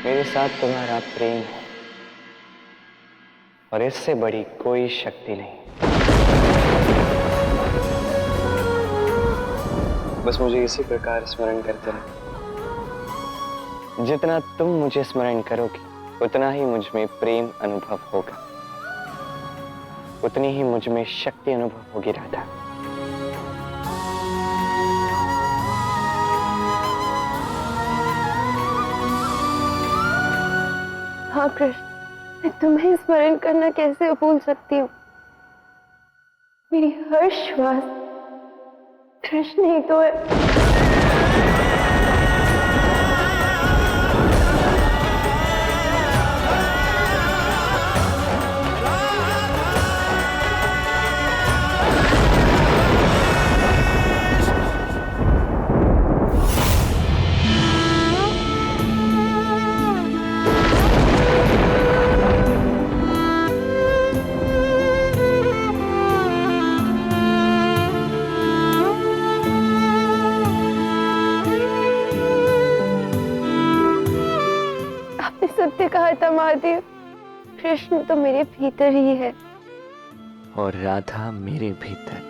मेरे साथ तुम्हारा प्रेम है और इससे बड़ी कोई शक्ति नहीं। बस मुझे इसी प्रकार स्मरण करते रहो। जितना तुम मुझे स्मरण करोगी उतना ही मुझ में प्रेम अनुभव होगा, उतनी ही मुझ में शक्ति अनुभव होगी राधा। हाँ कृष्ण, मैं तुम्हें स्मरण करना कैसे भूल सकती हूँ। मेरी हर श्वास कृष्ण ही तो है। सत्य कहा था महादेव, कृष्ण तो मेरे भीतर ही है और राधा मेरे भीतर।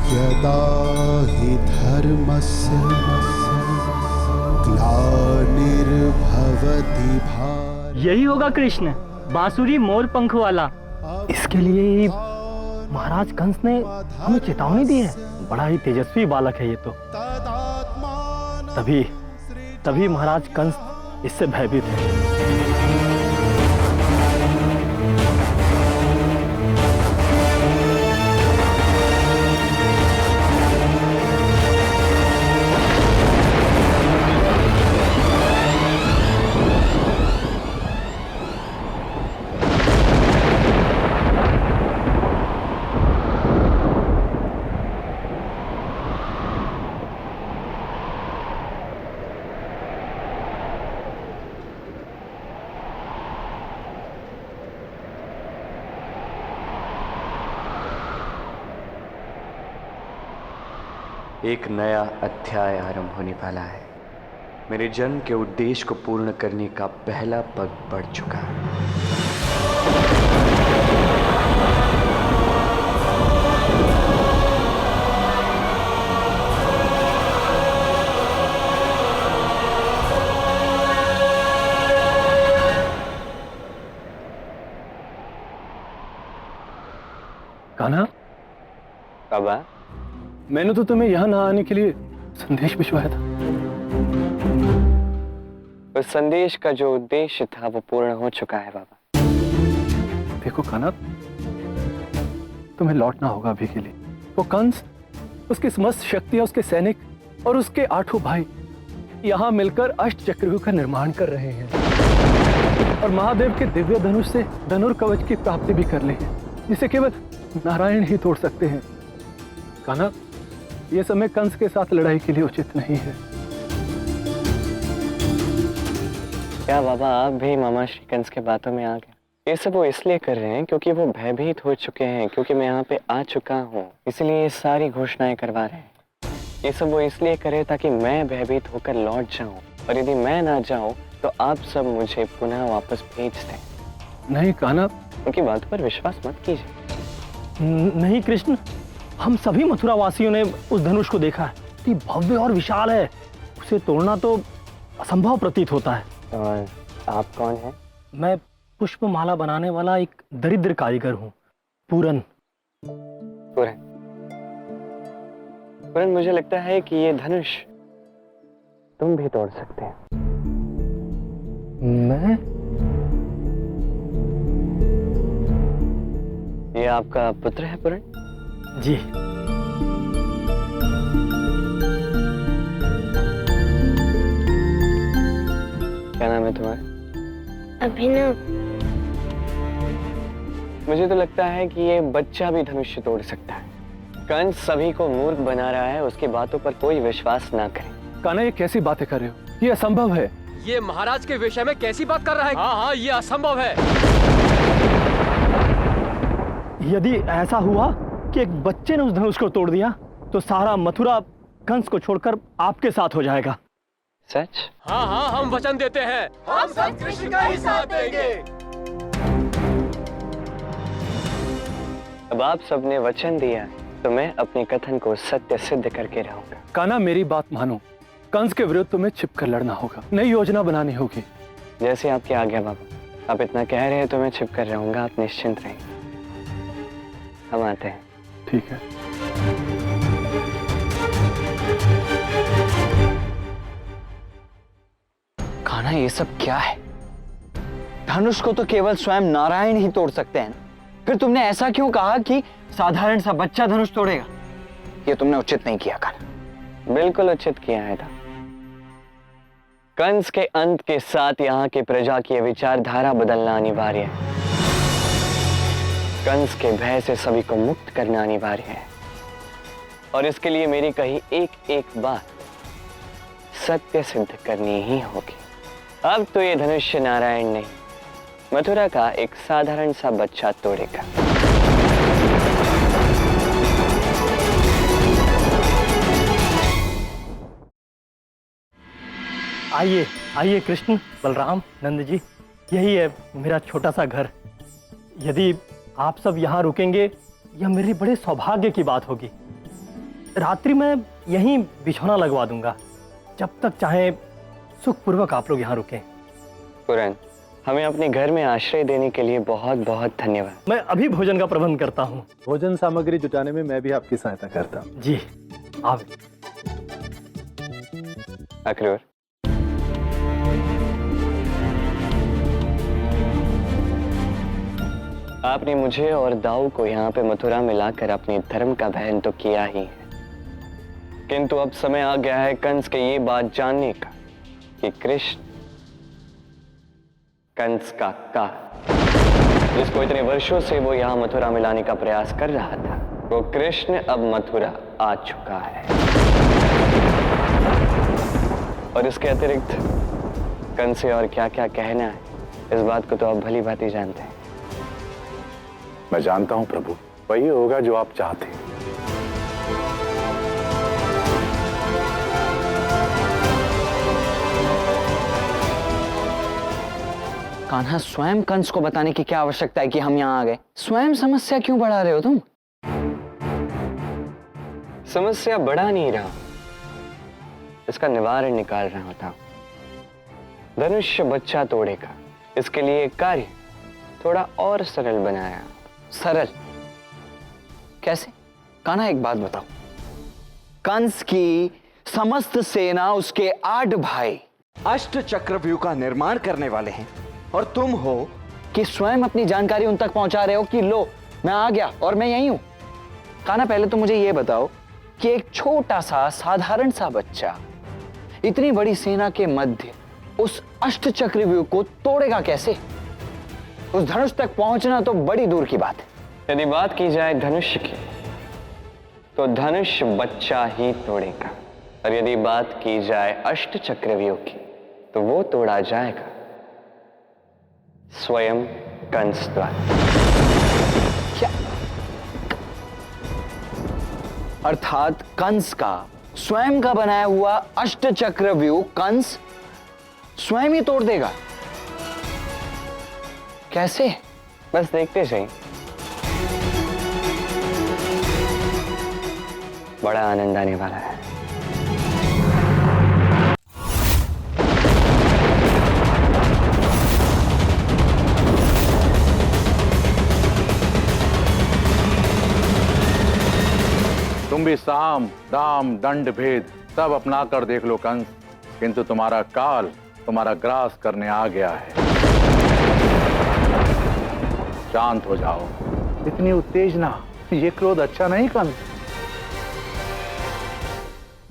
यदा हि धर्मस्य ग्लानिर्भवति भारत। यही होगा कृष्ण, बांसुरी मोर पंख वाला। इसके लिए ही महाराज कंस ने हमें चेतावनी दी है। बड़ा ही तेजस्वी बालक है ये तो। तभी महाराज कंस इससे भयभीत है। एक नया अध्याय आरंभ होने वाला है। मेरे जन्म के उद्देश्य को पूर्ण करने का पहला पग बढ़ चुका है। कान्हा, बाबा, मैंने तो तुम्हें यहाँ ना आने के लिए संदेश भिजवाया था। उस संदेश का जो उद्देश्य था वो पूर्ण हो चुका है बाबा। देखो कान्हा, तुम्हें लौटना होगा अभी के लिए। वो कंस, उसकी समस्त शक्तियां, उसके सैनिक और उसके 8 भाई यहाँ मिलकर अष्ट चक्रव्यूह का निर्माण कर रहे हैं और महादेव के दिव्य धनुष से धनुर्कवच की प्राप्ति भी कर ली है, जिसे केवल नारायण ही तोड़ सकते हैं। कान्हा, यह समय कंस के साथ लड़ाई के लिए उचित नहीं है। क्या बाबा आप भी मामा श्री कंस के बातों में आ गए? ये सब वो इसलिए कर रहे हैं क्योंकि वो भयभीत हो चुके हैं, क्योंकि मैं यहाँ पे आ चुका हूँ, इसलिए ये सारी घोषणाएं करवा रहे हैं। ये सब वो इसलिए करे ताकि मैं भयभीत होकर लौट जाऊं, और यदि मैं ना जाऊं तो आप सब मुझे पुनः वापस भेज दें। नहीं कान्हा, उनकी बात पर विश्वास मत कीजिए। नहीं कृष्ण, हम सभी मथुरा वासियों ने उस धनुष को देखा है। ये भव्य और विशाल है, उसे तोड़ना तो असंभव प्रतीत होता है। और आप कौन हैं? मैं पुष्पमाला बनाने वाला एक दरिद्र कारीगर हूँ, पूरन। पूरन, मुझे लगता है कि ये धनुष तुम भी तोड़ सकते हैं। मैं? ये आपका पुत्र है पूरन? जी। क्या नाम है तुम्हारा? अभिनव। मुझे तो लगता है कि ये बच्चा भी धनुष्य तोड़ सकता है। कंस सभी को मूर्ख बना रहा है, उसकी बातों पर कोई विश्वास ना करे। कान्हा, ये कैसी बातें कर रहे हो? ये असंभव है। ये महाराज के विषय में कैसी बात कर रहा है? हाँ, ये असंभव है। यदि ऐसा हुआ कि एक बच्चे ने उस धनुष को तोड़ दिया तो सारा मथुरा कंस को छोड़कर आपके साथ हो जाएगा। सच? हाँ हाँ, हम वचन देते हैं, हम सब कृष्ण का ही साथ देंगे। अब आप सबने वचन दिया तो मैं अपने कथन को सत्य सिद्ध करके रहूंगा। कान्हा, मेरी बात मानो। कंस के विरुद्ध तुम्हें छिपकर लड़ना होगा, नई योजना बनानी होगी। जैसे आपकी आज्ञा बाबा। आप इतना कह रहे हैं तो मैं छिपकर रहूंगा, आप निश्चिंत रहिए। हम आते हैं। ठीक है। कान्हा, ये सब क्या है? धनुष को तो केवल स्वयं नारायण ही तोड़ सकते हैं। फिर तुमने ऐसा क्यों कहा कि साधारण सा बच्चा धनुष तोड़ेगा? ये तुमने उचित नहीं किया कान्हा। बिल्कुल उचित किया है था। कंस के अंत के साथ यहाँ की प्रजा की विचारधारा बदलना अनिवार्य है। कंस के भय से सभी को मुक्त करना अनिवार्य है, और इसके लिए मेरी कही एक एक बात सत्य सिद्ध करनी ही होगी। अब तो ये धनुष्य नारायण नहीं, मथुरा का एक साधारण सा बच्चा तोड़ेगा। आइए आइए कृष्ण, बलराम, नंद जी, यही है मेरा छोटा सा घर। यदि आप सब यहाँ रुकेंगे यह मेरे बड़े सौभाग्य की बात होगी। रात्रि में यहीं बिछौना लगवा दूंगा। जब तक चाहे सुखपूर्वक आप लोग यहाँ रुकें। पुरन, हमें अपने घर में आश्रय देने के लिए बहुत बहुत धन्यवाद। मैं अभी भोजन का प्रबंध करता हूँ। भोजन सामग्री जुटाने में मैं भी आपकी सहायता करता हूँ। जी आप। अक्रूर, आपने मुझे और दाऊ को यहाँ पे मथुरा में लाकर अपने धर्म का भयन तो किया ही है, किंतु अब समय आ गया है कंस के ये बात जानने का कि कृष्ण कंस का जिसको इतने वर्षों से वो यहाँ मथुरा में लाने का प्रयास कर रहा था, वो कृष्ण अब मथुरा आ चुका है। और इसके अतिरिक्त कंस से और क्या क्या कहना है, इस बात को तो आप भली भांति जानते हैं। मैं जानता हूं प्रभु, वही होगा जो आप चाहते हैं। कान्हा, स्वयं कंस को बताने की क्या आवश्यकता है कि हम यहाँ आ गए? स्वयं समस्या क्यों बढ़ा रहे हो तुम? समस्या बढ़ा नहीं रहा, इसका निवारण निकाल रहा था। धनुष्य बच्चा तोड़ेगा, इसके लिए कार्य थोड़ा और सरल बनाया। सरल कैसे? कान्हा, एक बात बताओ। कंस की समस्त सेना, उसके 8 भाई अष्ट चक्रव्यूह का निर्माण करने वाले हैं, और तुम हो कि स्वयं अपनी जानकारी उन तक पहुंचा रहे हो कि लो मैं आ गया और मैं यहीं हूं। कान्हा, पहले तो मुझे यह बताओ कि एक छोटा सा साधारण सा बच्चा इतनी बड़ी सेना के मध्य उस अष्ट चक्रव्यूह को तोड़ेगा कैसे? उस धनुष तक पहुंचना तो बड़ी दूर की बात है। यदि बात की जाए धनुष की, तो धनुष बच्चा ही तोड़ेगा, और यदि बात की जाए अष्ट चक्रव्यूह की, तो वो तोड़ा जाएगा स्वयं कंस द्वारा। क्या? अर्थात कंस का स्वयं का बनाया हुआ अष्ट चक्रव्यूह कंस स्वयं ही तोड़ देगा? कैसे? बस देखते जाइए, बड़ा आनंद आने वाला है। तुम भी साम दाम दंड भेद सब अपना कर देख लो कंस, किंतु तुम्हारा काल तुम्हारा ग्रास करने आ गया है। शांत हो जाओ। इतनी उत्तेजना, ये क्रोध अच्छा नहीं कंस।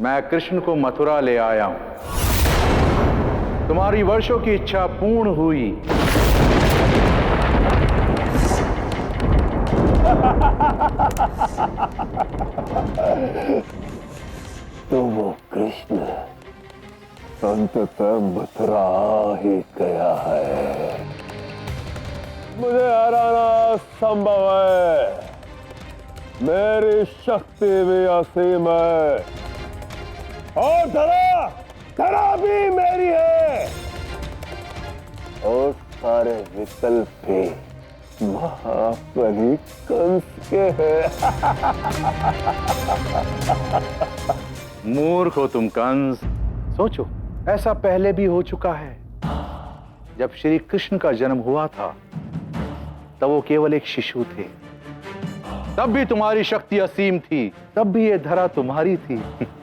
मैं कृष्ण को मथुरा ले आया हूं। तुम्हारी वर्षों की इच्छा पूर्ण हुई। तो वो कृष्ण अंततः मथुरा ही गया है। मुझे हराना संभव है, मेरी शक्ति भी असीम है और धरा भी मेरी है और सारे विकल्प भी महाबली कंस के हैं। मूर्ख हो तुम कंस। सोचो, ऐसा पहले भी हो चुका है। जब श्री कृष्ण का जन्म हुआ था तब वो केवल एक शिशु थे, तब भी तुम्हारी शक्ति असीम थी, तब भी ये धरा तुम्हारी थी,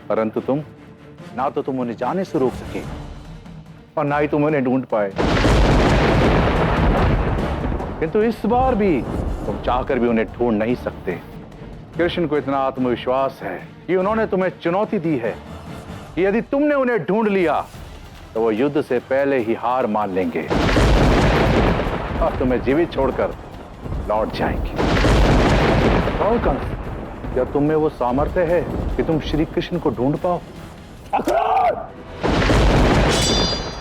परंतु तुम ना तो तुम उन्हें जाने से रोक सके और ना ही तुम उन्हें ढूंढ पाए। किंतु इस बार भी तुम चाहकर भी उन्हें ढूंढ नहीं सकते। कृष्ण को इतना आत्मविश्वास है कि उन्होंने तुम्हें चुनौती दी है कि यदि तुमने उन्हें ढूंढ लिया तो वो युद्ध से पहले ही हार मान लेंगे और तुम्हें जीवित छोड़कर लौट जाएंगे। कहो कंस, क्या तुम में वो सामर्थ्य है कि तुम श्री कृष्ण को ढूंढ पाओ?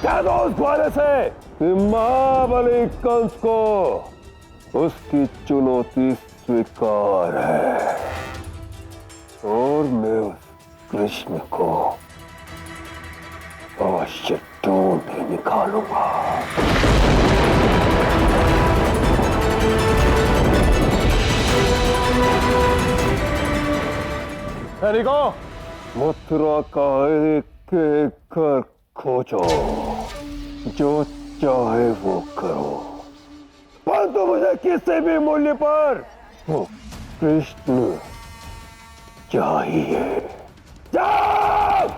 क्या दो उस ग्वाले से कि महाबली कंस को उसकी चुनौती स्वीकार है और मैं उस कृष्ण को अवश्य ढूंढ निकालूंगा। सैनिकों, मथुरा का एक एक घर खोजो, जो चाहे वो करो, परंतु मुझे किसी भी मूल्य पर वो कृष्ण चाहिए। जाओ!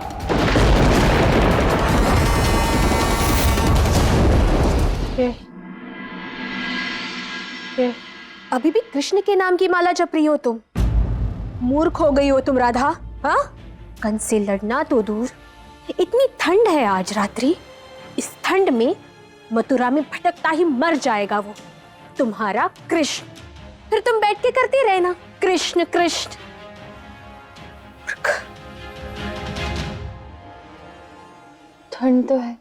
अभी भी कृष्ण के नाम की माला जप रही हो तुम? मूर्ख हो गई हो तुम राधा। हाँ, कंस से लड़ना तो दूर, इतनी ठंड है आज रात्रि, इस ठंड में मथुरा में भटकता ही मर जाएगा वो तुम्हारा कृष्ण। फिर तुम बैठ के करते रहना कृष्ण कृष्ण। ठंड तो है,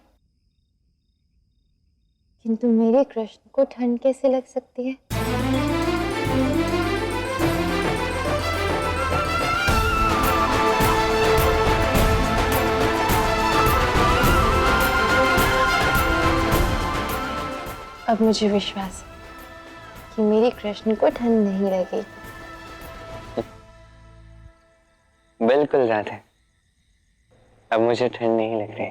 किंतु मेरे कृष्ण को ठंड कैसे लग सकती है? अब मुझे विश्वास है कि मेरे कृष्ण को ठंड नहीं लगेगी। बिल्कुल राधे, अब मुझे ठंड नहीं लग रही।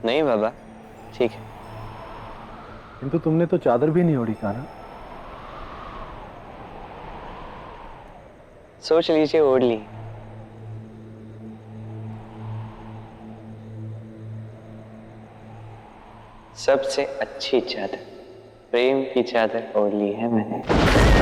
नहीं बाबा, ठीक है। किंतु तुमने तो चादर भी नहीं ओढ़ी कान्हा। सोच लीजिए ओढ़ ली। सबसे अच्छी चादर, प्रेम की चादर ओढ़ ली है मैंने।